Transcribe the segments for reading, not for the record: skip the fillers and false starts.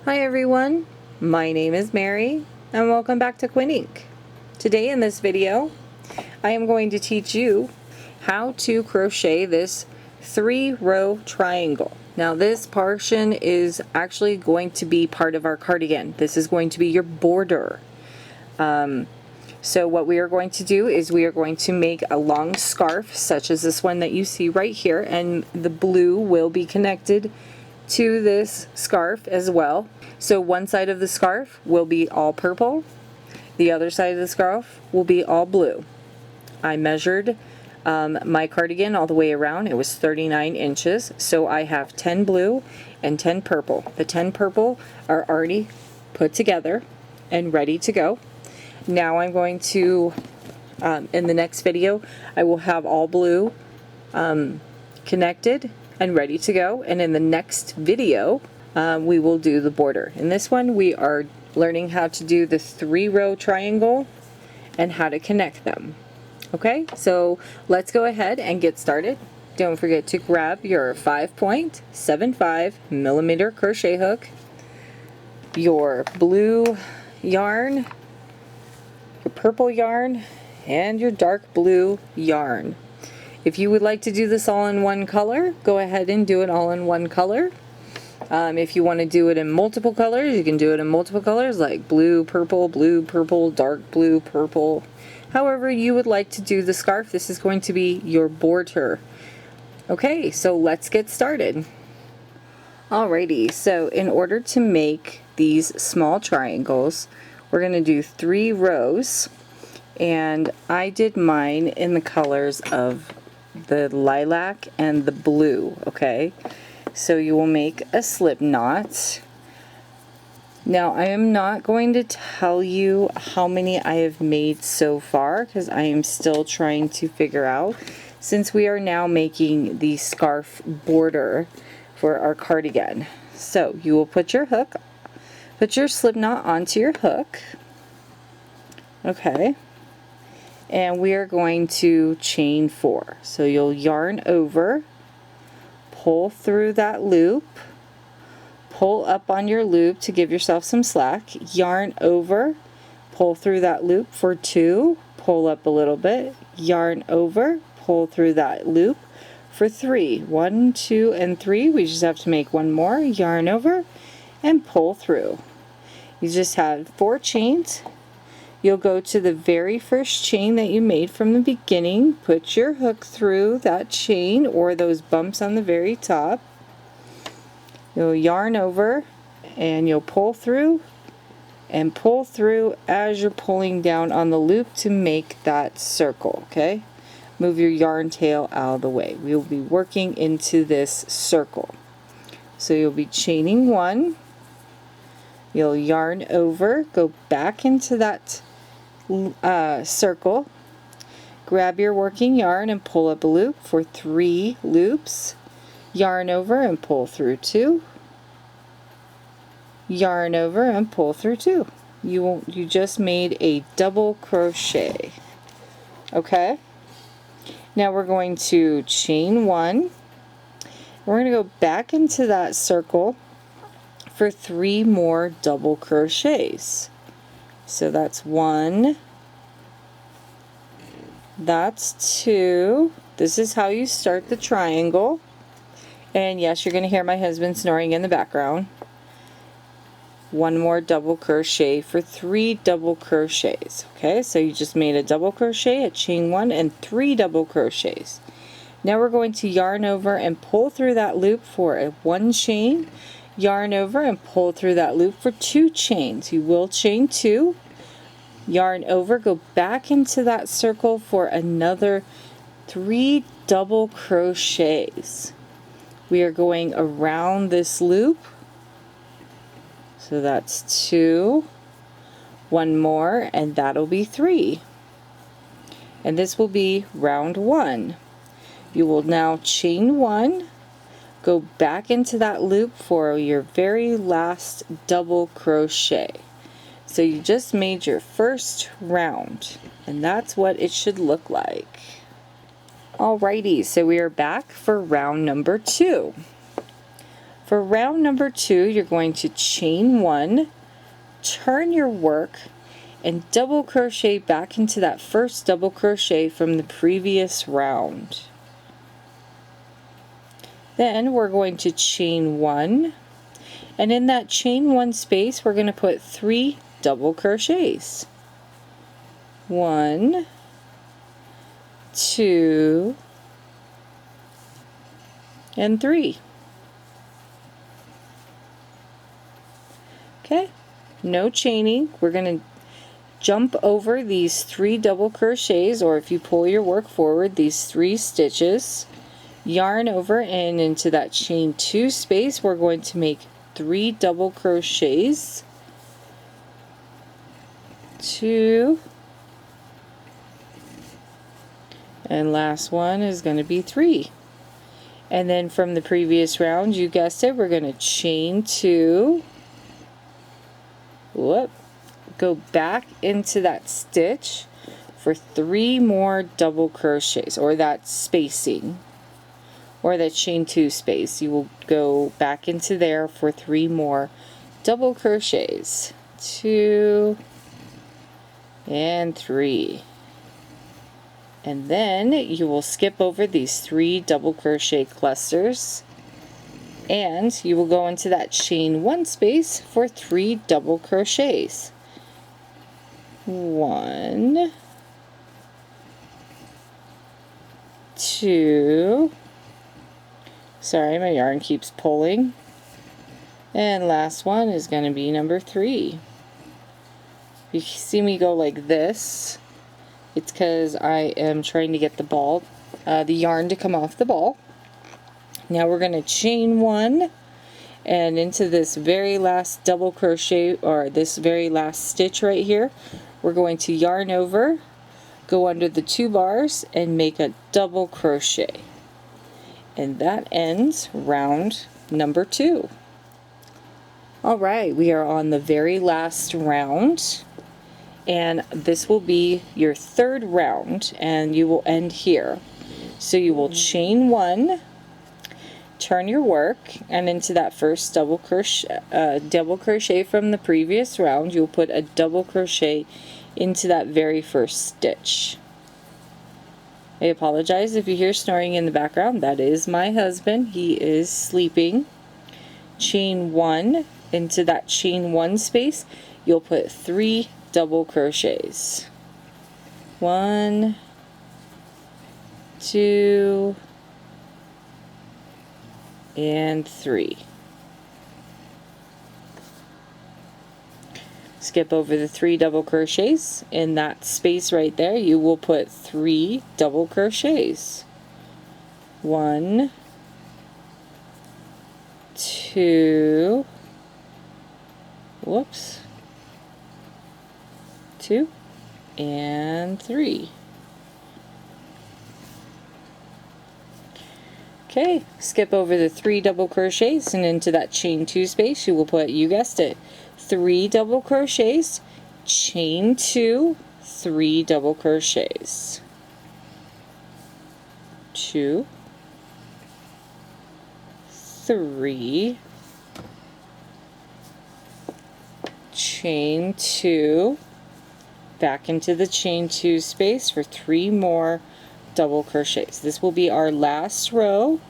Hi everyone, my name is Mary and welcome back to Quinn Ink. Today in this video I am going to teach you how to crochet this 3-row triangle. Now this portion is actually going to be part of our cardigan. This is going to be your border. So what we are going to do is we are going to make a long scarf such as this one that you see right here, and the blue will be connected to this scarf as well. So one side of the scarf will be all purple, the other side of the scarf will be all blue. I measured my cardigan all the way around. It was 39 inches, so I have 10 blue and 10 purple. The 10 purple are already put together and ready to go. Now I'm going to, in the next video, I will have all blue connected and ready to go, and in the next video we will do the border. In this one we are learning how to do the 3-row triangle and how to connect them. Okay, so let's go ahead and get started. Don't forget to grab your 5.75 millimeter crochet hook, your blue yarn, your purple yarn, and your dark blue yarn. If you would like to do this all in one color, go ahead and do it all in one color. If you want to do it in multiple colors, you can do it in multiple colors like blue, purple, dark blue, purple. However you would like to do the scarf, this is going to be your border. Okay, so let's get started. Alrighty, so in order to make these small triangles, we're going to do 3 rows, and I did mine in the colors of the lilac and the blue. Okay, so you will make a slip knot. Now I am not going to tell you how many I have made so far because I am still trying to figure out, since we are now making the scarf border for our cardigan. So you will put your slip knot onto your hook. Okay, and we are going to chain 4. So you'll yarn over, pull through that loop, pull up on your loop to give yourself some slack, yarn over, pull through that loop for 2, pull up a little bit, yarn over, pull through that loop for 3. 1, 2, and 3. We just have to make one more, yarn over, and pull through. You just have 4 chains. You'll go to the very first chain that you made from the beginning, put your hook through that chain or those bumps on the very top. You'll yarn over and you'll pull through and pull through as you're pulling down on the loop to make that circle. Okay, move your yarn tail out of the way. We will be working into this circle. So you'll be chaining 1, you'll yarn over, go back into that circle, grab your working yarn and pull up a loop for 3 loops, yarn over and pull through 2, yarn over and pull through 2. You just made a double crochet. Okay, now we're going to chain 1. We're going to go back into that circle for 3 more double crochets. So that's 1, that's 2. This is how you start the triangle. And yes, you're going to hear my husband snoring in the background. 1 more double crochet for 3 double crochets. Okay, so you just made a double crochet, a chain 1, and 3 double crochets. Now we're going to yarn over and pull through that loop for a 1 chain, yarn over and pull through that loop for 2 chains. You will chain 2, yarn over, go back into that circle for another 3 double crochets. We are going around this loop, so that's 2, 1 more, and that'll be 3, and this will be round 1. You will now chain 1, go back into that loop for your very last double crochet. So you just made your first round, and that's what it should look like. Alrighty, so we are back for round number 2. For round number 2, you're going to chain 1, turn your work, and double crochet back into that first double crochet from the previous round. Then we're going to chain 1, and in that chain 1 space we're going to put 3 double crochets. 1, 2, and 3. Okay, no chaining. We're going to jump over these 3 double crochets, or if you pull your work forward, these 3 stitches, yarn over, and into that chain 2 space we're going to make 3 double crochets. 2, and last one is going to be 3. And then from the previous round, you guessed it, we're going to chain 2, go back into that stitch for 3 more double crochets, or that spacing, or that chain 2 space. You will go back into there for 3 more double crochets. 2 and 3. And then you will skip over these 3 double crochet clusters, and you will go into that chain 1 space for 3 double crochets. 1, 2, sorry, my yarn keeps pulling, and last one is going to be number 3. You see me go like this, it's because I am trying to get the ball, the yarn to come off the ball. Now we're going to chain 1, and into this very last double crochet, or this very last stitch right here, we're going to yarn over, go under the 2 bars, and make a double crochet. And that ends round number 2. Alright, we are on the very last round, and this will be your 3rd round, and you will end here. So you will chain 1, turn your work, and into that first double crochet from the previous round, you'll put a double crochet into that very first stitch. I apologize if you hear snoring in the background. That is my husband. He is sleeping. Chain 1, into that chain 1 space, you'll put 3 double crochets. 1, 2, and 3. Skip over the 3 double crochets. In that space right there, you will put 3 double crochets. 1, 2, 2, and 3. Okay, skip over the 3 double crochets, and into that chain 2 space you will put, you guessed it, 3 double crochets, chain 2, 3 double crochets. 2, 3, chain 2, back into the chain 2 space for 3 more double crochets. This will be our last row.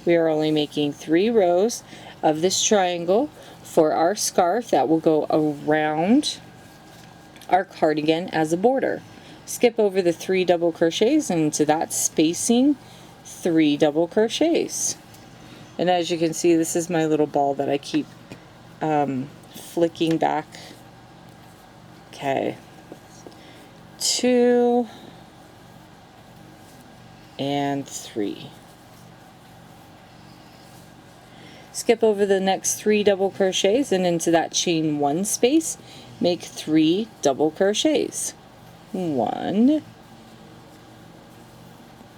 We are only making 3 rows of this triangle for our scarf that will go around our cardigan as a border. Skip over the 3 double crochets, and into that spacing 3 double crochets. And as you can see, this is my little ball that I keep flicking back. Okay, 2 and 3. Skip over the next 3 double crochets, and into that chain 1 space make 3 double crochets. 1,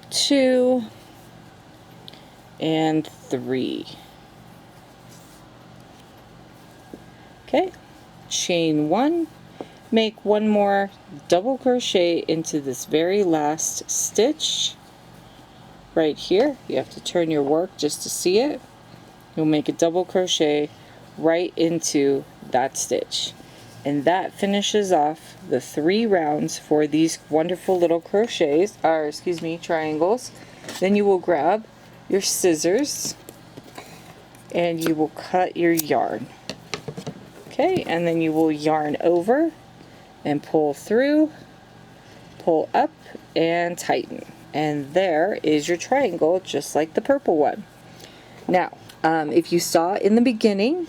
2, and 3. Okay, chain 1, make 1 more double crochet into this very last stitch right here. You have to turn your work just to see it. you'll make a double crochet right into that stitch, and that finishes off the 3 rounds for these wonderful little crochets, or excuse me, triangles. Then you will grab your scissors and you will cut your yarn. Okay, and then you will yarn over and pull through, pull up and tighten, and there is your triangle, just like the purple one. Now if you saw in the beginning,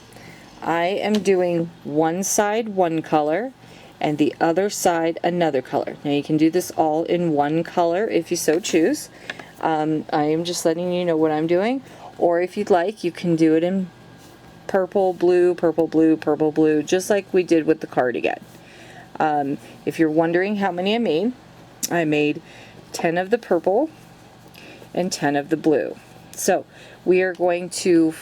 I am doing one side one color and the other side another color. Now you can do this all in one color if you so choose. I am just letting you know what I'm doing, or if you'd like, you can do it in purple, blue, purple, blue, purple, blue, just like we did with the cardigan. If you're wondering how many I made 10 of the purple and 10 of the blue. So we are going to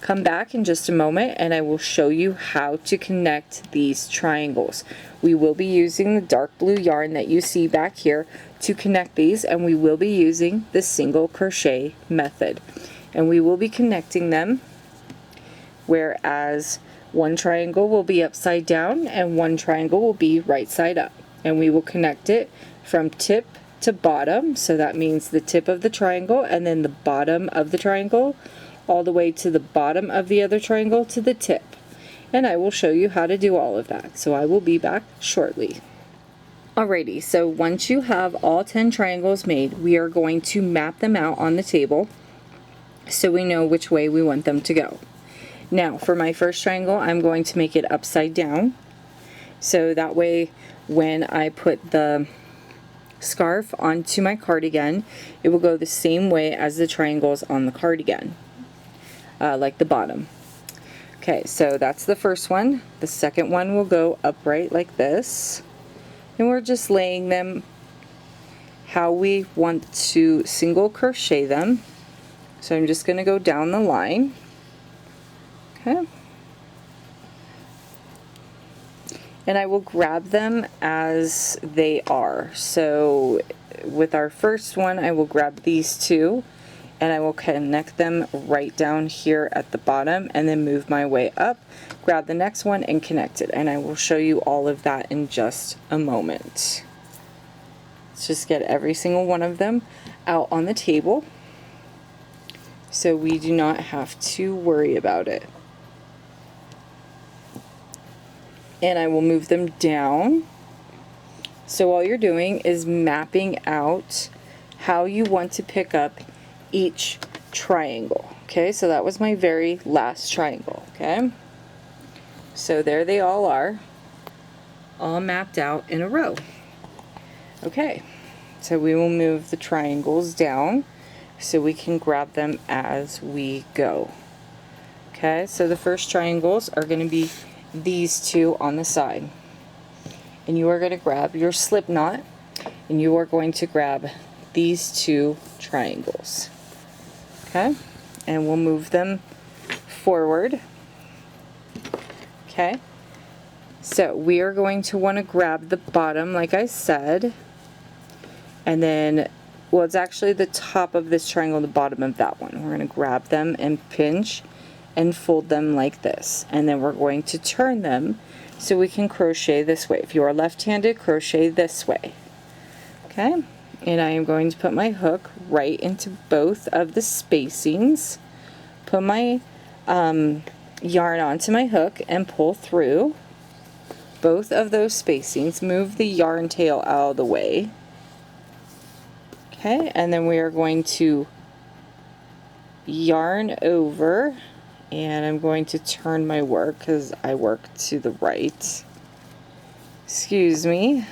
come back in just a moment and I will show you how to connect these triangles. We will be using the dark blue yarn that you see back here to connect these, and we will be using the single crochet method, and we will be connecting them, whereas one triangle will be upside down and one triangle will be right side up, and we will connect it from tip to bottom. So that means the tip of the triangle and then the bottom of the triangle all the way to the bottom of the other triangle to the tip, and I will show you how to do all of that. So I will be back shortly. Alrighty, so once you have all 10 triangles made, we are going to map them out on the table so we know which way we want them to go. Now for my first triangle, I'm going to make it upside down, so that way when I put the scarf onto my cardigan, it will go the same way as the triangles on the cardigan, like the bottom. Okay, so that's the first one. The second one will go upright like this, and we're just laying them how we want to single crochet them. So I'm just going to go down the line. Okay, and I will grab them as they are. So with our first one, I will grab these two and I will connect them right down here at the bottom, and then move my way up, grab the next one and connect it, and I will show you all of that in just a moment. Let's just get every single one of them out on the table so we do not have to worry about it. And I will move them down. So all you're doing is mapping out how you want to pick up each triangle. Okay, so that was my very last triangle. Okay, so there they all are, all mapped out in a row. Okay, so we will move the triangles down so we can grab them as we go. Okay, so the first triangles are going to be these two on the side, and you are going to grab your slip knot and you are going to grab these two triangles. Okay, and we'll move them forward. Okay, so we are going to want to grab the bottom like I said, and then, well, it's actually the top of this triangle, the bottom of that one. We're going to grab them and pinch and fold them like this, and then we're going to turn them so we can crochet this way. If you are left-handed, crochet this way. Okay, and I am going to put my hook right into both of the spacings, put my yarn onto my hook and pull through both of those spacings, move the yarn tail out of the way. Okay, and then we are going to yarn over, and I'm going to turn my work because I work to the right. Excuse me.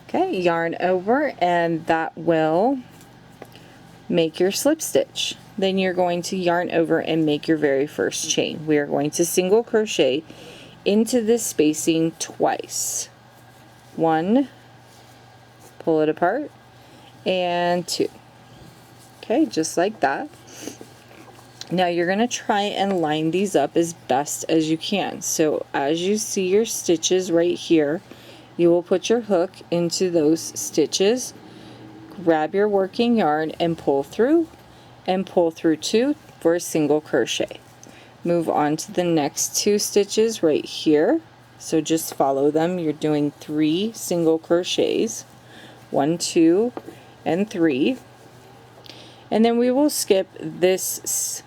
Okay, yarn over, and that will make your slip stitch. Then you're going to yarn over and make your very first chain. We are going to single crochet into this spacing twice. 1, pull it apart, and 2. Okay, just like that. Now you're going to try and line these up as best as you can. So as you see your stitches right here, you will put your hook into those stitches, grab your working yarn and pull through 2, for a single crochet. Move on to the next 2 stitches right here. So just follow them. You're doing 3 single crochets, 1, 2, and 3. And then we will skip this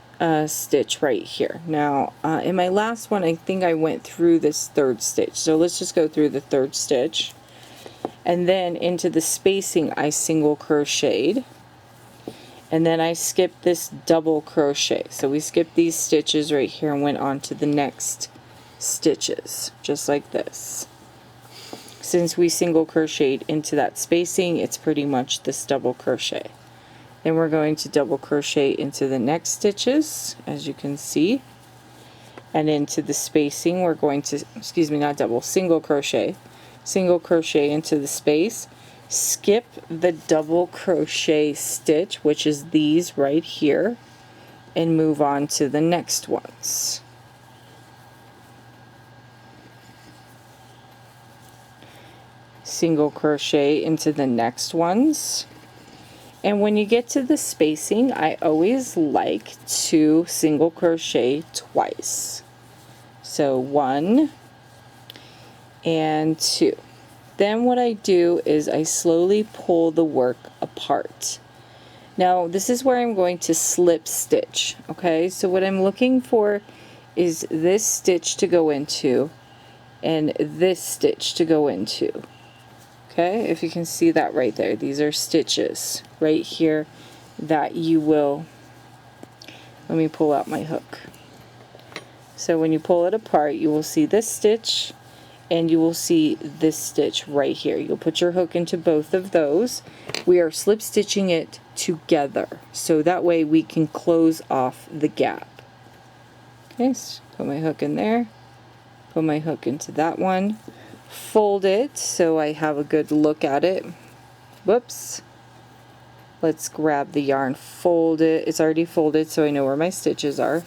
stitch right here. Now in my last one I think I went through this 3rd stitch, so let's just go through the 3rd stitch, and then into the spacing I single crocheted, and then I skipped this double crochet. So we skipped these stitches right here and went on to the next stitches, just like this. Since we single crocheted into that spacing, it's pretty much this double crochet. Then we're going to double crochet into the next stitches, as you can see, and into the spacing we're going to, excuse me, not double, single crochet into the space, skip the double crochet stitch, which is these right here, and move on to the next ones. Single crochet into the next ones. And when you get to the spacing, I always like to single crochet twice. So 1 and 2. Then what I do is I slowly pull the work apart. Now this is where I'm going to slip stitch. Okay, so what I'm looking for is this stitch to go into and this stitch to go into. Okay, if you can see that right there, these are stitches right here that you will, let me pull out my hook. So when you pull it apart, you will see this stitch and you will see this stitch right here. You'll put your hook into both of those. We are slip stitching it together, so that way we can close off the gap. Okay, so put my hook in there, put my hook into that one, fold it so I have a good look at it. Whoops. Let's grab the yarn, fold it. It's already folded so I know where my stitches are.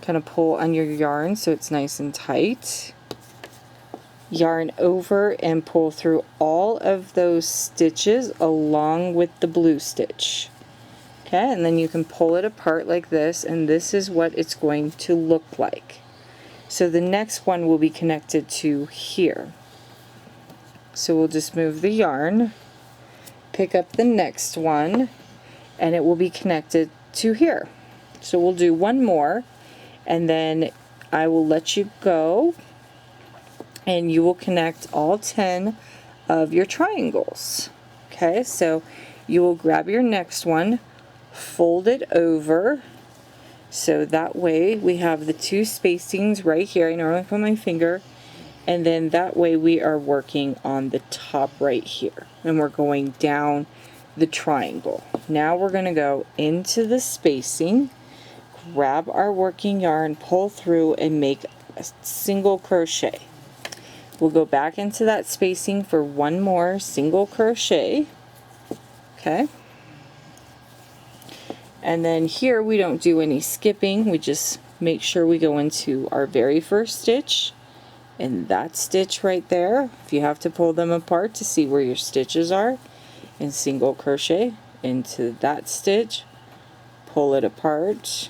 Kind of pull on your yarn so it's nice and tight. Yarn over and pull through all of those stitches along with the blue stitch. Okay, and then you can pull it apart like this, and this is what it's going to look like. So the next one will be connected to here. So we'll just move the yarn, pick up the next one, and it will be connected to here. So we'll do one more, and then I will let you go, and you will connect all 10 of your triangles. Okay, so you will grab your next one, fold it over, so that way we have the 2 spacings right here. I normally put my finger, and then that way we are working on the top right here, and we're going down the triangle. Now we're going to go into the spacing, grab our working yarn, pull through, and make a single crochet. We'll go back into that spacing for one more single crochet. Okay. And then here we don't do any skipping, we just make sure we go into our very first stitch and that stitch right there. If you have to pull them apart to see where your stitches are, and single crochet into that stitch, pull it apart,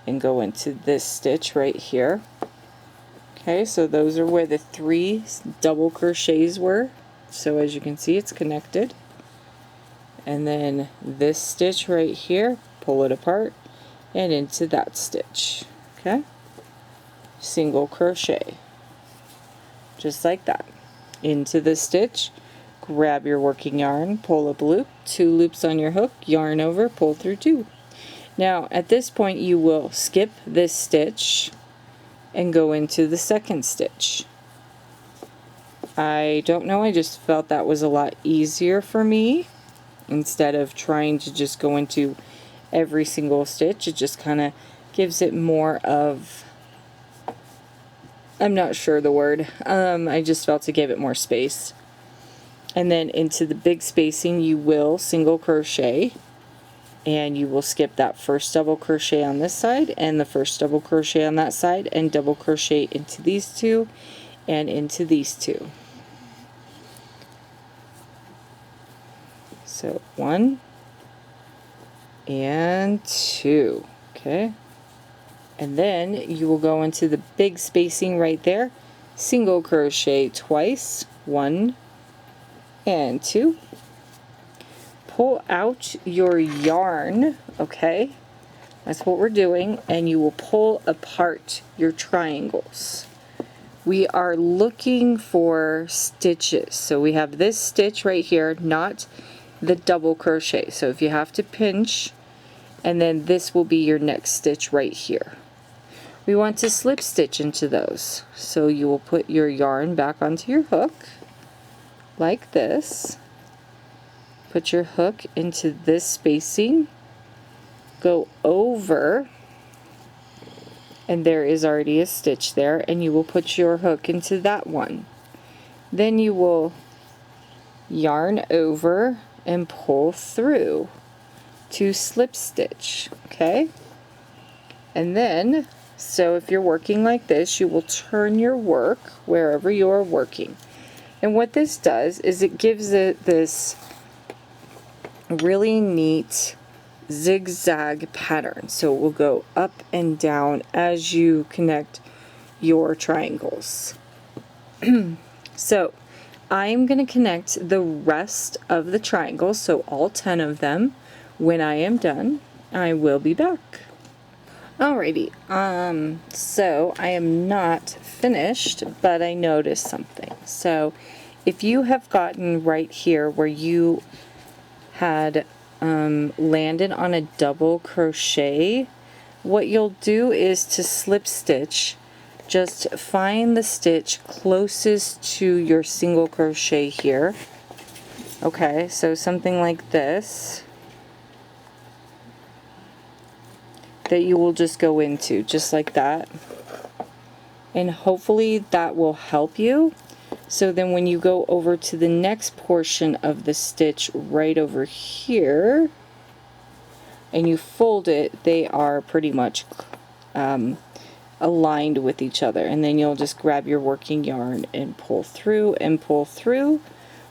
and go into this stitch right here. Okay, so those are where the 3 double crochets were. So as you can see, it's connected. And then this stitch right here, pull it apart and into that stitch. Okay, single crochet, just like that, into the stitch, grab your working yarn, pull up loop, 2 loops on your hook, yarn over, pull through 2. Now at this point you will skip this stitch and go into the second stitch. I don't know, I just felt that was a lot easier for me. Instead of trying to just go into every single stitch, it just kind of gives it more of, I'm not sure the word, I just felt it gave it more space. And then into the big spacing you will single crochet, and you will skip that first double crochet on this side and the first double crochet on that side, and double crochet into these 2 and into these 2. So 1 and 2. Okay, and then you will go into the big spacing right there, single crochet twice, 1 and 2, pull out your yarn, okay, that's what we're doing, and you will pull apart your triangles. We are looking for stitches, so we have this stitch right here, not the double crochet. So if you have to pinch, and then this will be your next stitch right here. We want to slip stitch into those, so you will put your yarn back onto your hook like this, put your hook into this spacing, go over, and there is already a stitch there, and you will put your hook into that one. Then you will yarn over and pull through to slip stitch, okay? And then, so if you're working like this, you will turn your work wherever you're working. And what this does is it gives it this really neat zigzag pattern. So it will go up and down as you connect your triangles. So I'm going to connect the rest of the triangles, so all 10 of them. When I am done, I will be back. Alrighty, so I am not finished, but I noticed something. So if you have gotten right here where you had landed on a double crochet, what you'll do is to slip stitch, just find the stitch closest to your single crochet here. Okay, so something like this that you will just go into, just like that, and hopefully that will help you. So then when you go over to the next portion of the stitch right over here and you fold it, they are pretty much aligned with each other, and then you'll just grab your working yarn and pull through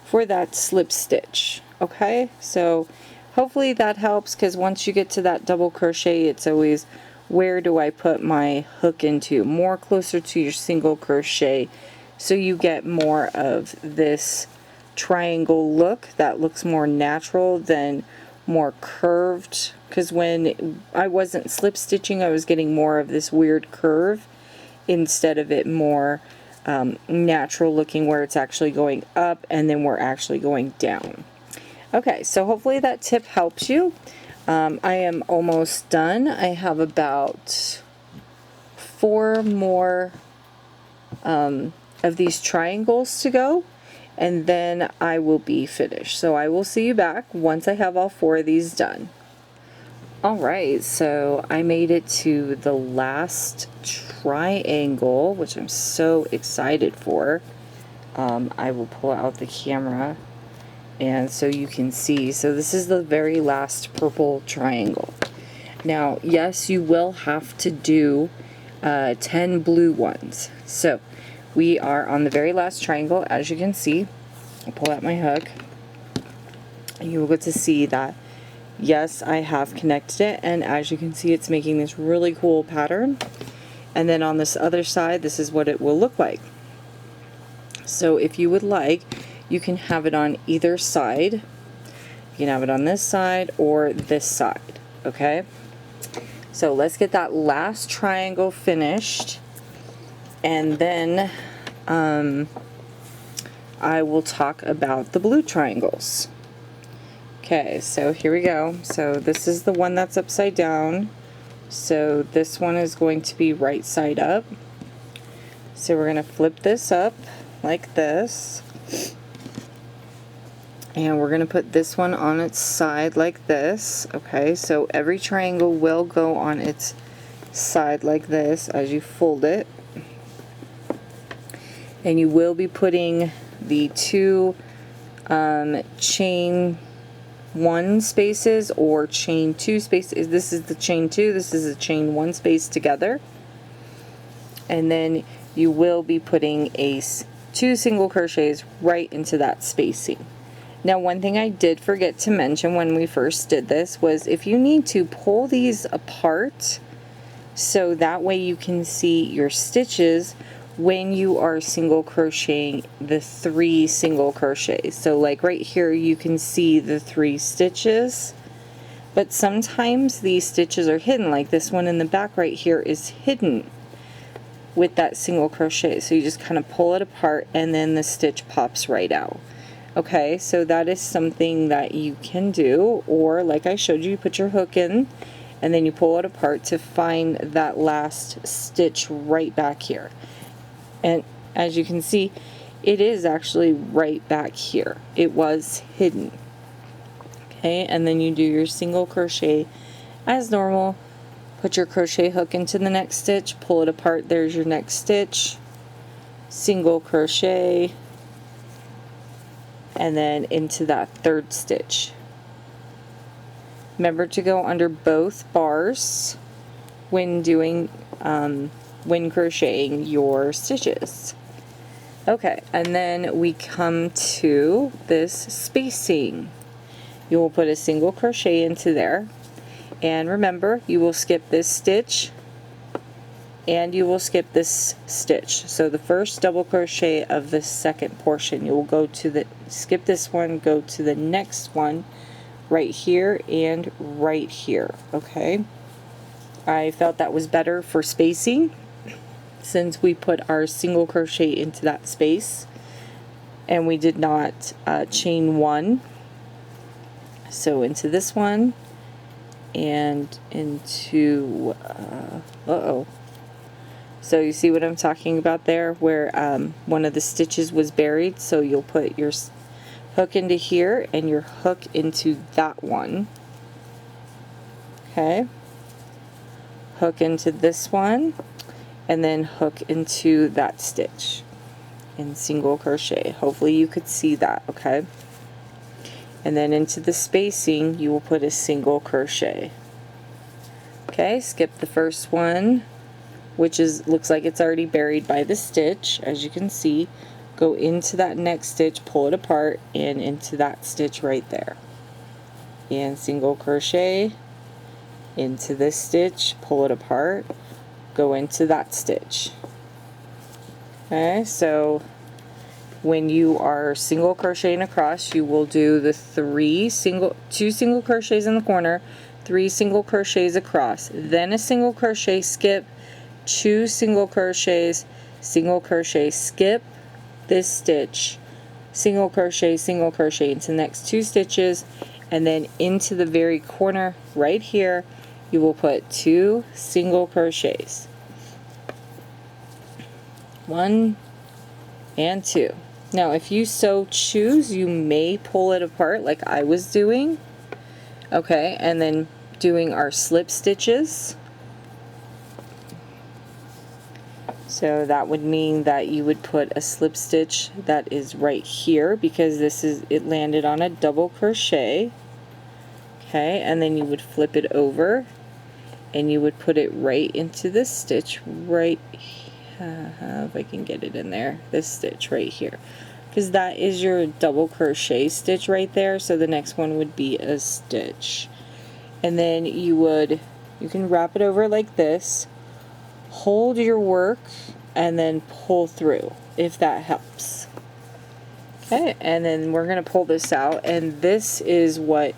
for that slip stitch. Okay, so hopefully that helps, because once you get to that double crochet, it's always, where do I put my hook into? More closer to your single crochet, so you get more of this triangle look that looks more natural than more curved, because when I wasn't slip stitching, I was getting more of this weird curve instead of it more natural looking, where it's actually going up and then we're actually going down. Okay, so hopefully that tip helps you. I am almost done. I have about 4 more of these triangles to go, and then I will be finished. So I will see you back once I have all 4 of these done. Alright, so I made it to the last triangle, which I'm so excited for. I will pull out the camera and so you can see. So this is the very last purple triangle. Now, yes, you will have to do 10 blue ones. So we are on the very last triangle, as you can see. I'll pull out my hook, and you will get to see that, yes, I have connected it, and as you can see, it's making this really cool pattern. And then on this other side, this is what it will look like. So if you would like, you can have it on either side. You can have it on this side or this side, okay? So let's get that last triangle finished, and then I will talk about the blue triangles. Okay, so here we go. So this is the one that's upside down. So this one is going to be right side up. So we're going to flip this up like this. And we're going to put this one on its side like this. Okay, so every triangle will go on its side like this as you fold it. And you will be putting the 2 chain 1 spaces or chain 2 spaces. This is the chain 2, this is the chain 1 space together. And then you will be putting 2 single crochets right into that spacing. Now, one thing I did forget to mention when we first did this was if you need to pull these apart so that way you can see your stitches when you are single crocheting the 3 single crochets. So like right here you can see the 3 stitches, but sometimes these stitches are hidden, like this one in the back right here is hidden with that single crochet. So you just kind of pull it apart and then the stitch pops right out. Okay, so that is something that you can do, or like I showed you, put your hook in and then you pull it apart to find that last stitch right back here. And as you can see, it is actually right back here. It was hidden. Okay, and then you do your single crochet as normal. Put your crochet hook into the next stitch, pull it apart, there's your next stitch, single crochet, and then into that 3rd stitch. Remember to go under both bars when doing when crocheting your stitches. Okay, and then we come to this spacing. You will put a single crochet into there, and remember you will skip this stitch and you will skip this stitch. So the first double crochet of the second portion, you will go to the, skip this one, go to the next one right here and right here. Okay, I felt that was better for spacing since we put our single crochet into that space and we did not chain 1. So into this one and into so you see what I'm talking about there, where one of the stitches was buried. So you'll put your hook into here and your hook into that one. Okay, hook into this one and then hook into that stitch in single crochet. Hopefully you could see that. Okay, and then into the spacing you will put a single crochet. Okay, skip the first one, which is looks like it's already buried by the stitch, as you can see. Go into that next stitch, pull it apart, and into that stitch right there, and single crochet into this stitch, pull it apart, go into that stitch. Okay, so when you are single crocheting across, you will do the 2 single crochets in the corner, 3 single crochets across, then a single crochet, skip, 2 single crochets, single crochet, skip this stitch, single crochet into the next 2 stitches, and then into the very corner right here you will put 2 single crochets, 1 and 2. Now if you so choose you may pull it apart like I was doing. Okay, and then doing our slip stitches. So that would mean that you would put a slip stitch that is right here because this is, it landed on a double crochet. Okay, and then you would flip it over and you would put it right into this stitch right if I can get it in there, this stitch right here, because that is your double crochet stitch right there. So the next one would be a stitch, and then you can wrap it over like this, hold your work, and then pull through, if that helps. Okay, and then we're going to pull this out, and this is what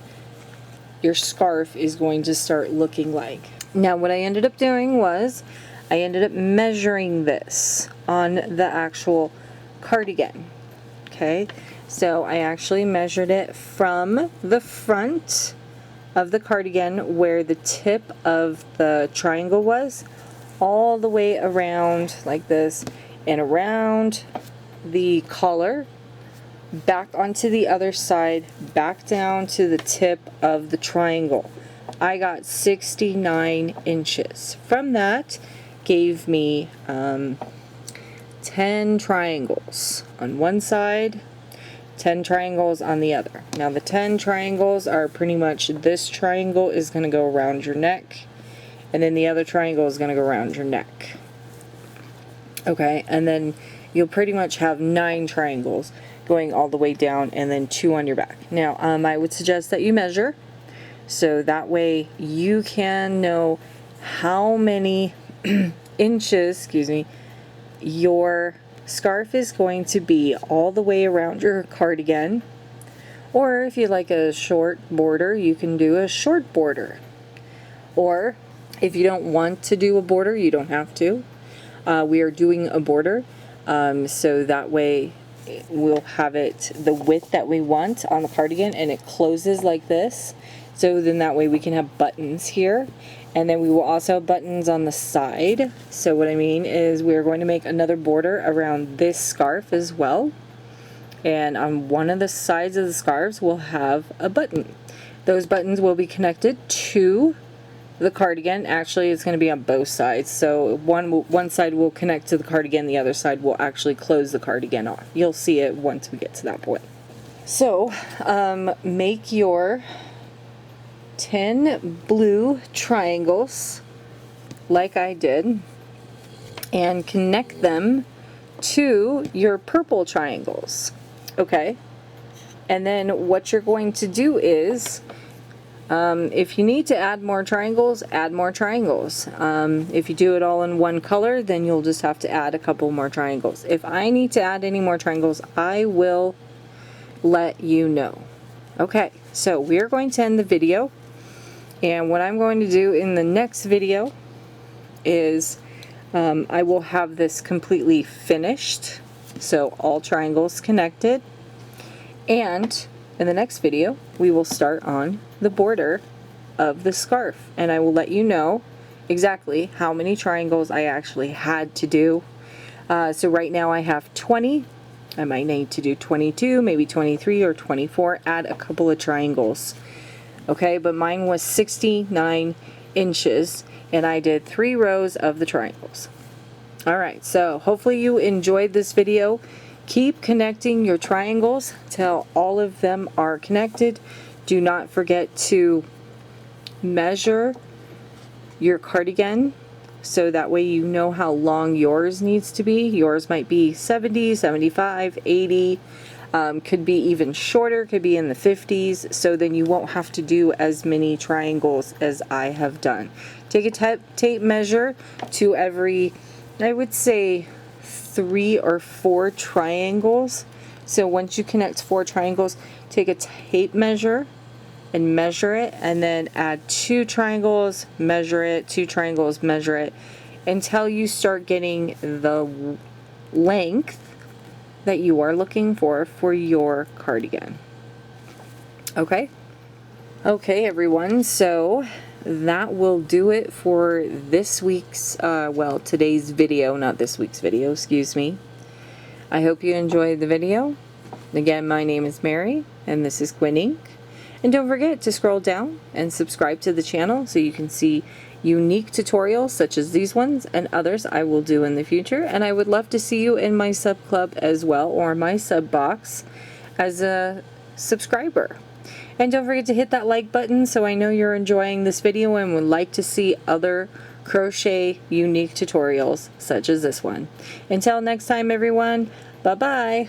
your scarf is going to start looking like. Now what I ended up doing was I ended up measuring this on the actual cardigan. Okay, so I actually measured it from the front of the cardigan where the tip of the triangle was, all the way around like this, and around the collar, back onto the other side, back down to the tip of the triangle. I got 69 inches. From that gave me 10 triangles on one side, 10 triangles on the other. Now the 10 triangles are pretty much, this triangle is going to go around your neck, and then the other triangle is going to go around your neck. Okay, and then you'll pretty much have 9 triangles, going all the way down, and then 2 on your back. Now I would suggest that you measure, so that way you can know how many inches, excuse me, your scarf is going to be all the way around your cardigan. Or if you like a short border, you can do a short border. Or if you don't want to do a border, you don't have to. We are doing a border, so that way we'll have it the width that we want on the cardigan, and it closes like this. So then that way we can have buttons here, and then we will also have buttons on the side. So what I mean is we're going to make another border around this scarf as well, and on one of the sides of the scarves we'll have a button. Those buttons will be connected to the cardigan. Actually, it's going to be on both sides, so one side will connect to the cardigan, the other side will actually close the cardigan off. You'll see it once we get to that point. So make your 10 blue triangles like I did, and connect them to your purple triangles. Okay, and then what you're going to do is, if you need to add more triangles, add more triangles. If you do it all in one color, then you'll just have to add a couple more triangles. If I need to add any more triangles, I will let you know. Okay, so we're going to end the video, and what I'm going to do in the next video is I will have this completely finished, so all triangles connected, and in the next video we will start on the border of the scarf, and I will let you know exactly how many triangles I actually had to do. So right now I have 20. I might need to do 22, maybe 23 or 24, add a couple of triangles. Okay, but mine was 69 inches and I did 3 rows of the triangles. Alright, so hopefully you enjoyed this video. Keep connecting your triangles till all of them are connected. Do not forget to measure your cardigan, so that way you know how long yours needs to be. Yours might be 70, 75, 80, could be even shorter, could be in the 50s, so then you won't have to do as many triangles as I have done. Take a tape measure to every, I would say, 3 or 4 triangles. So once you connect 4 triangles, take a tape measure and measure it, and then add 2 triangles, measure it, 2 triangles, measure it, until you start getting the length that you are looking for your cardigan. Okay? Okay, everyone, so that will do it for this week's, well, today's video, not this week's video, excuse me. I hope you enjoyed the video. Again, my name is Mary, and this is Quinn Ink. And don't forget to scroll down and subscribe to the channel so you can see unique tutorials such as these ones and others I will do in the future. And I would love to see you in my sub club as well, or my sub box as a subscriber. And don't forget to hit that like button so I know you're enjoying this video and would like to see other crochet unique tutorials such as this one. Until next time, everyone, bye bye.